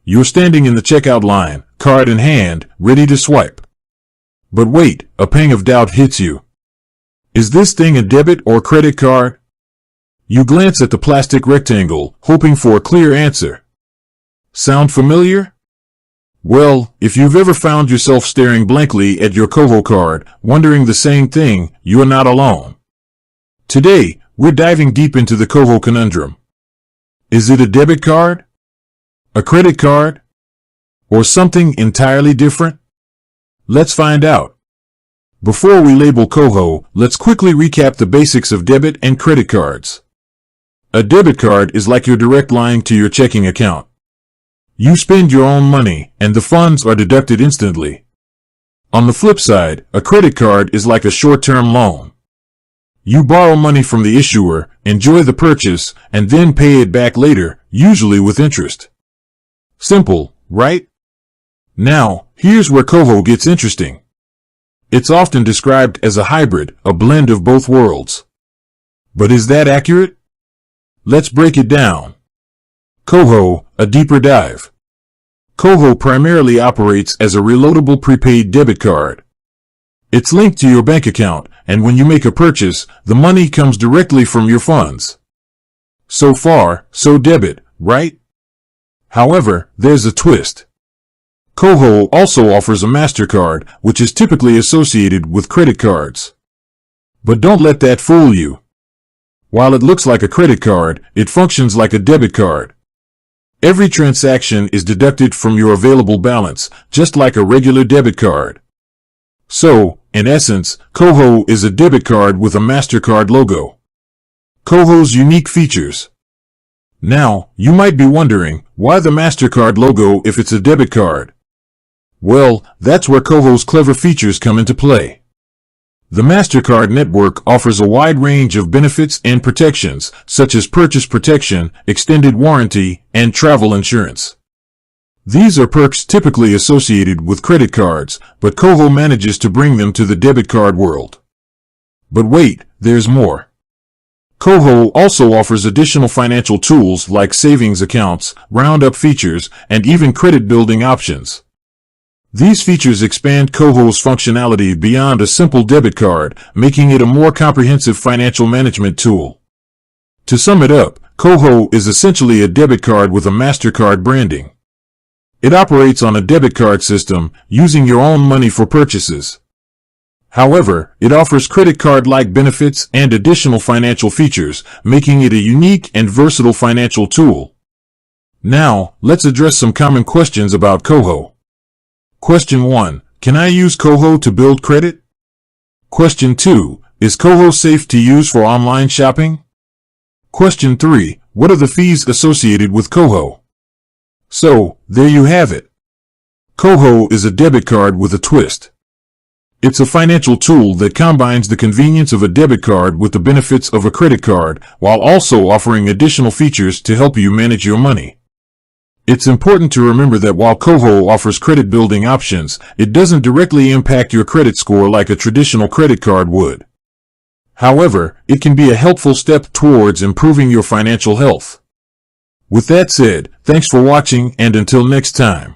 You're standing in the checkout line, card in hand, ready to swipe. But wait, a pang of doubt hits you. Is this thing a debit or credit card? You glance at the plastic rectangle, hoping for a clear answer. Sound familiar? Well, if you've ever found yourself staring blankly at your Koho card, wondering the same thing, you are not alone. Today, we're diving deep into the Koho conundrum. Is it a debit card? A credit card? Or something entirely different? Let's find out. Before we label Koho, let's quickly recap the basics of debit and credit cards. A debit card is like your direct line to your checking account. You spend your own money, and the funds are deducted instantly. On the flip side, a credit card is like a short-term loan. You borrow money from the issuer, enjoy the purchase, and then pay it back later, usually with interest. Simple, right? Now, here's where Koho gets interesting. It's often described as a hybrid, a blend of both worlds. But is that accurate? Let's break it down. Koho, a deeper dive. Koho primarily operates as a reloadable prepaid debit card. It's linked to your bank account, and when you make a purchase, the money comes directly from your funds. So far, so debit, right? However, there's a twist. Koho also offers a MasterCard, which is typically associated with credit cards. But don't let that fool you. While it looks like a credit card, it functions like a debit card. Every transaction is deducted from your available balance, just like a regular debit card. So, in essence, Koho is a debit card with a MasterCard logo. Koho's unique features. Now, you might be wondering, why the MasterCard logo if it's a debit card? Well, that's where Koho's clever features come into play. The MasterCard network offers a wide range of benefits and protections, such as purchase protection, extended warranty, and travel insurance. These are perks typically associated with credit cards, but Koho manages to bring them to the debit card world. But wait, there's more. Koho also offers additional financial tools like savings accounts, roundup features, and even credit building options. These features expand Koho's functionality beyond a simple debit card, making it a more comprehensive financial management tool. To sum it up, Koho is essentially a debit card with a MasterCard branding. It operates on a debit card system, using your own money for purchases. However, it offers credit card-like benefits and additional financial features, making it a unique and versatile financial tool. Now, let's address some common questions about Koho. Question 1. Can I use Koho to build credit? Question 2. Is Koho safe to use for online shopping? Question 3. What are the fees associated with Koho? So, there you have it. Koho is a debit card with a twist. It's a financial tool that combines the convenience of a debit card with the benefits of a credit card, while also offering additional features to help you manage your money. It's important to remember that while Koho offers credit building options, it doesn't directly impact your credit score like a traditional credit card would. However, it can be a helpful step towards improving your financial health. With that said, thanks for watching, and until next time.